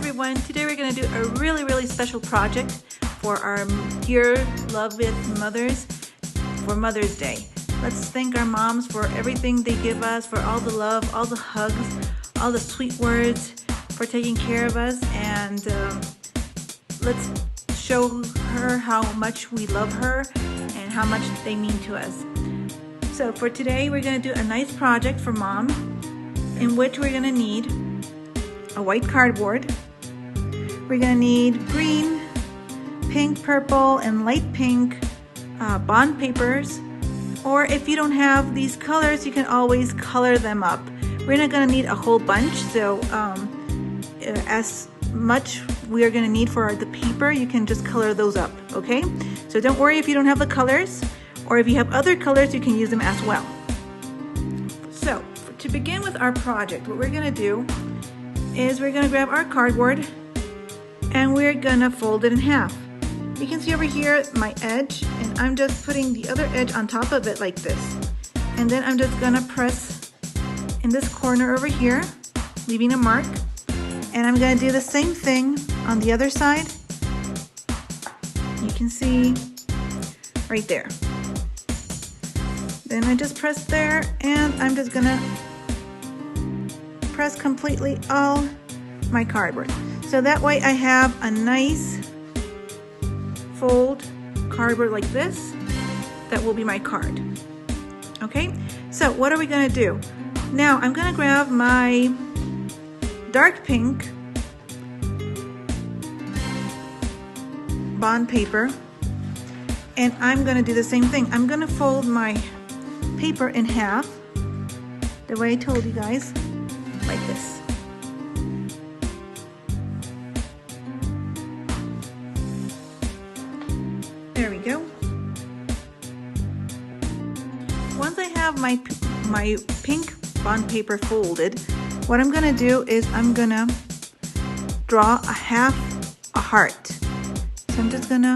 everyone. Today we're going to do a really special project for our dear beloved mothers for Mother's Day. Let's thank our moms for everything they give us, for all the love, all the hugs, all the sweet words, for taking care of us, and let's show her how much we love her and how much they mean to us. So for today we're going to do a nice project for mom, in which we're going to need a white cardboard. We're going to need green, pink, purple, and light pink bond papers. Or if you don't have these colors, you can always color them up. We're not going to need a whole bunch, so as much we are going to need for the paper, you can just color those up, okay? So don't worry if you don't have the colors, or if you have other colors, you can use them as well. So to begin with our project, what we're going to do is we're going to grab our cardboard and we're going to fold it in half. You can see over here my edge, and I'm just putting the other edge on top of it like this. And then I'm just going to press in this corner over here, leaving a mark. And I'm going to do the same thing on the other side. You can see right there. Then I just press there, and I'm just going to press completely all my cardboard. So that way I have a nice fold cardboard like this that will be my card. Okay, so what are we going to do? Now I'm going to grab my dark pink bond paper, and I'm going to do the same thing. I'm going to fold my paper in half the way I told you guys, like this. There we go. Once I have my pink bond paper folded, what I'm gonna do is I'm gonna draw a half a heart. So I'm just gonna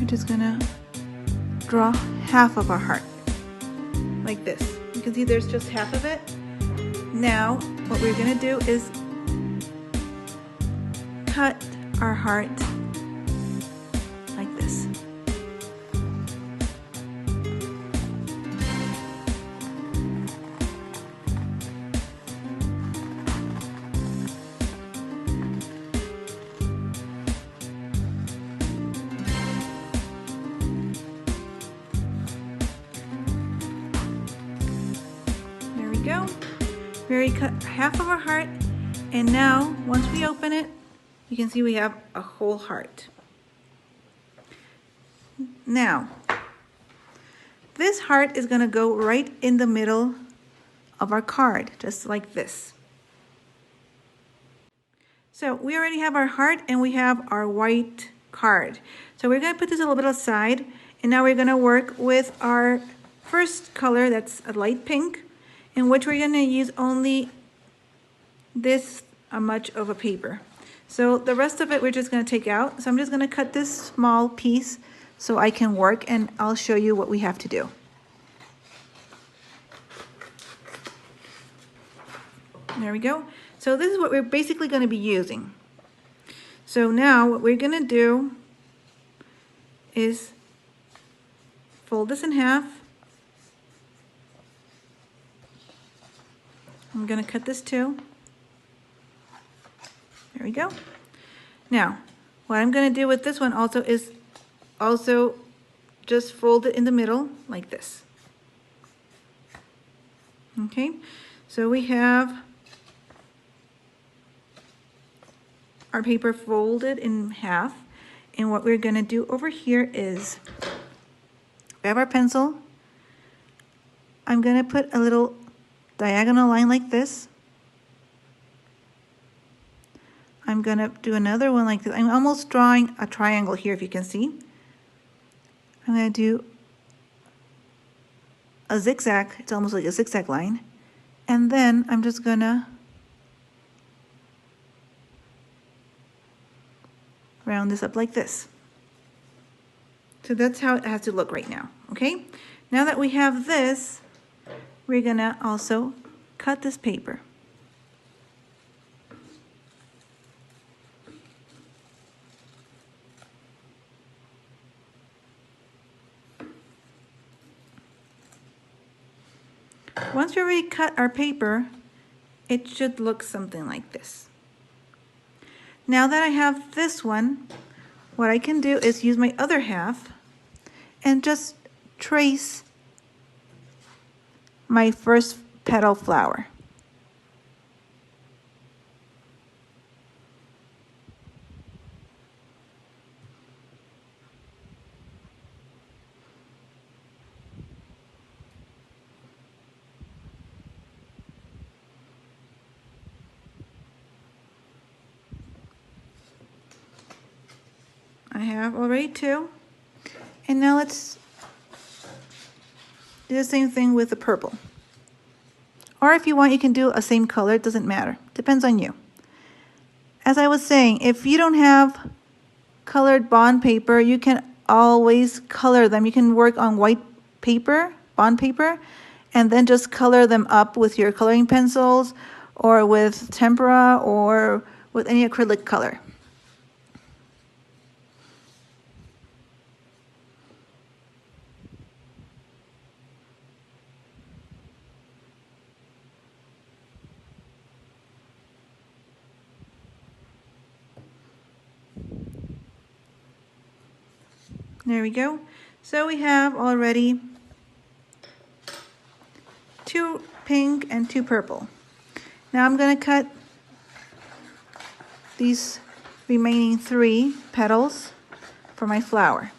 just gonna draw half of our heart like this. You can see there's just half of it. Now what we're gonna do is cut our heart like this. Go. We already cut half of our heart, and now once we open it, you can see we have a whole heart. Now this heart is going to go right in the middle of our card, just like this. So we already have our heart and we have our white card. So we're going to put this a little bit aside, and now we're going to work with our first color, that's a light pink, in which we're going to use only this much of a paper. So the rest of it we're just going to take out. So I'm just going to cut this small piece so I can work, and I'll show you what we have to do. There we go. So this is what we're basically going to be using. So now what we're going to do is fold this in half. I'm going to cut this too. There we go. Now, what I'm going to do with this one also is just fold it in the middle like this. Okay, so we have our paper folded in half, and what we're going to do over here is we have our pencil. I'm going to put a little diagonal line like this. I'm going to do another one like this. I'm almost drawing a triangle here, if you can see. I'm going to do a zigzag. It's almost like a zigzag line. And then I'm just going to round this up like this. So that's how it has to look right now, okay? Now that we have this, we're gonna also cut this paper. Once we already cut our paper, it should look something like this. Now that I have this one, what I can do is use my other half and just trace my first petal flower. I have already two. And now let's do the same thing with the purple. Or if you want, you can do a same color, it doesn't matter. Depends on you. As I was saying, if you don't have colored bond paper, you can always color them. You can work on white paper, bond paper, and then just color them up with your coloring pencils or with tempera or with any acrylic color. There we go. So we have already two pink and two purple. Now I'm going to cut these remaining three petals for my flower.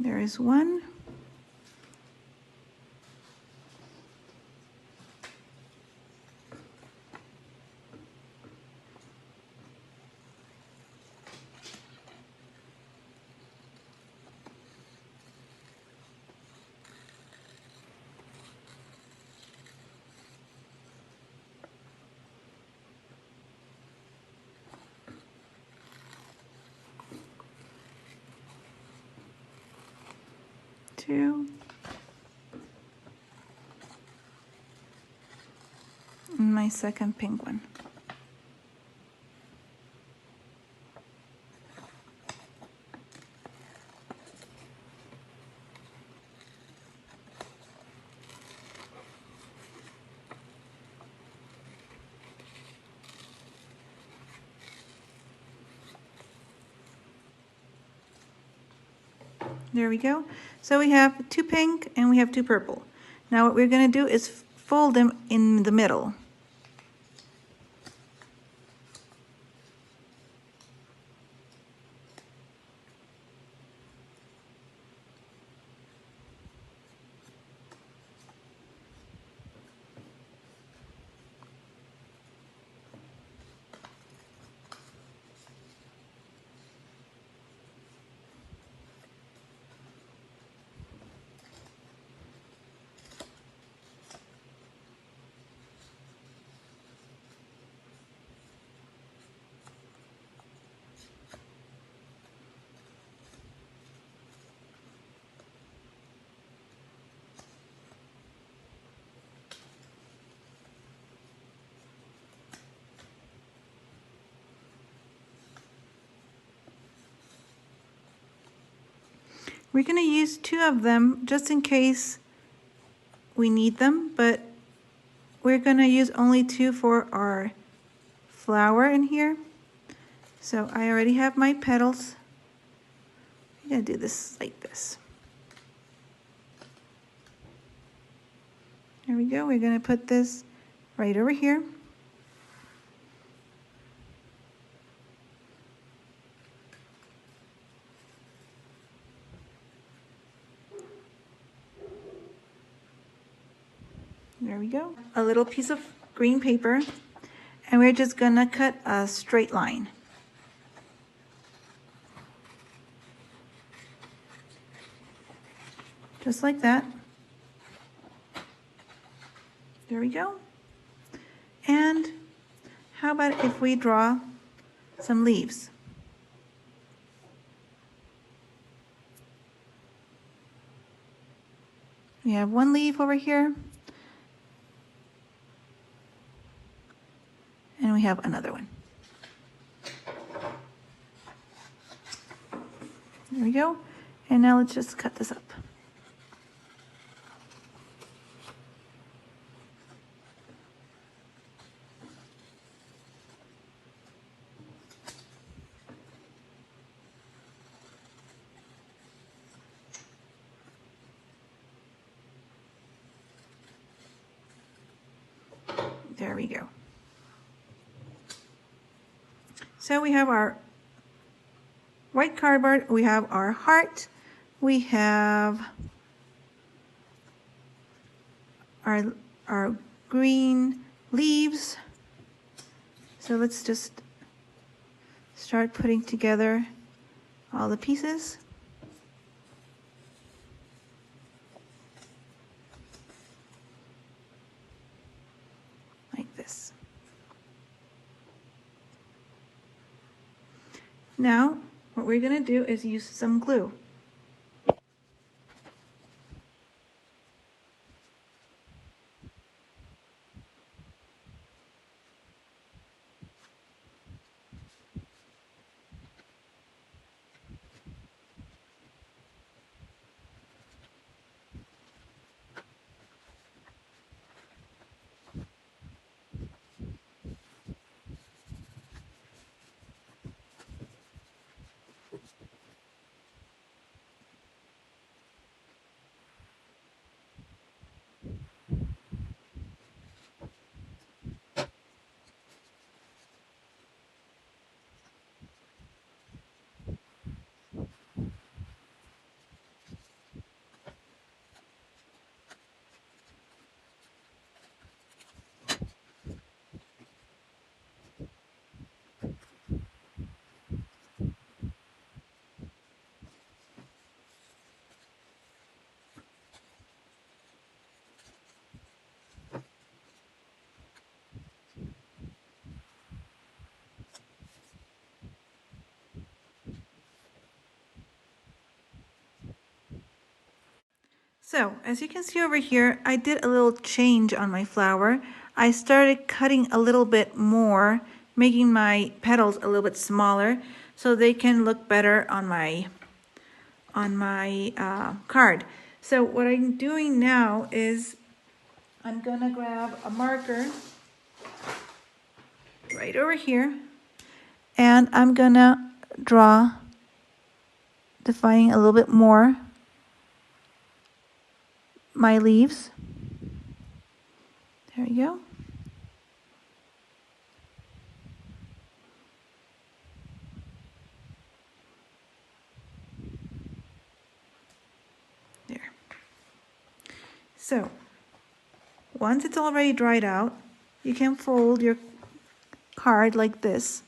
There is one. Two. And my second pink one. There we go. So we have two pink and we have two purple. Now what we're going to do is fold them in the middle. We're going to use two of them just in case we need them, but we're going to use only two for our flower in here. So I already have my petals. I'm going to do this like this. There we go. We're going to put this right over here. There we you go. A little piece of green paper, and we're just gonna cut a straight line. Just like that. There we go. And how about if we draw some leaves? We have one leaf over here. And we have another one. There we go. And now let's just cut this up. There we go. So we have our white cardboard, we have our heart, we have our green leaves. So let's just start putting together all the pieces. Like this. Now, what we're going to do is use some glue. So, as you can see over here, I did a little change on my flower. I started cutting a little bit more, making my petals a little bit smaller so they can look better on my card. So what I'm doing now is I'm gonna grab a marker right over here, and I'm gonna draw, defining a little bit more my leaves. There we go. There. So, once it's already dried out, you can fold your card like this.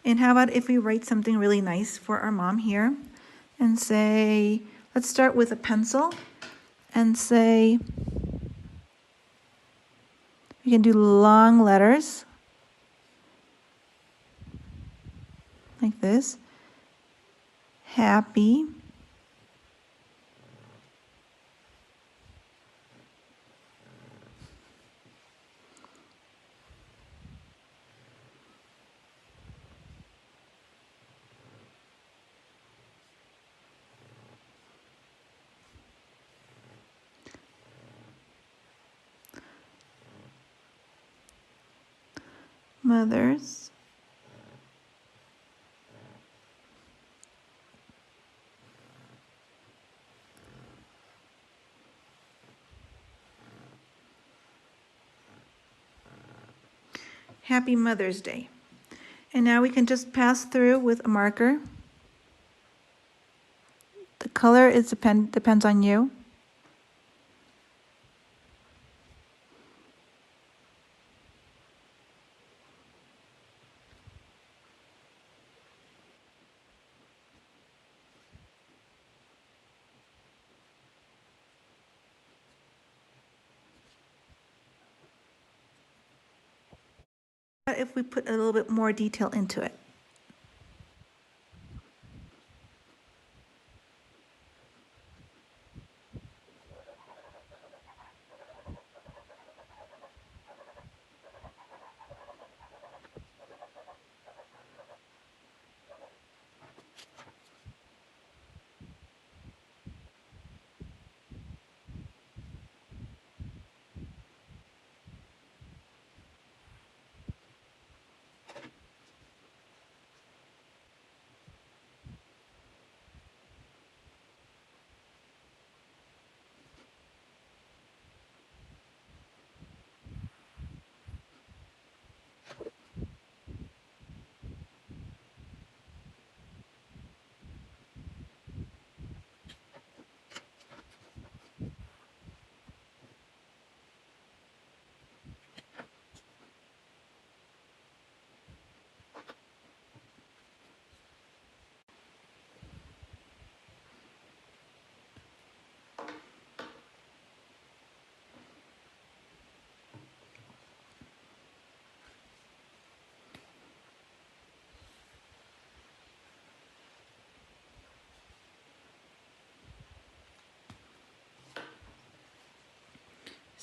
And how about if we write something really nice for our mom here and say, let's start with a pencil and say, we can do long letters like this. Happy Mother's Happy Mother's Day. And now we can just pass through with a marker the color is depends on you. If we put a little bit more detail into it.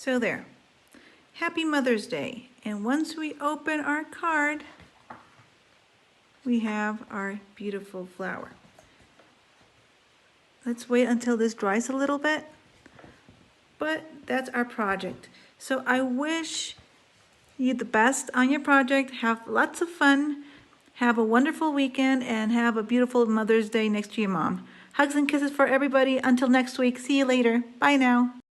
So there. Happy Mother's Day. And once we open our card, we have our beautiful flower. Let's wait until this dries a little bit. But that's our project. So I wish you the best on your project. Have lots of fun. Have a wonderful weekend and have a beautiful Mother's Day next to your mom. Hugs and kisses for everybody. Until next week. See you later. Bye now.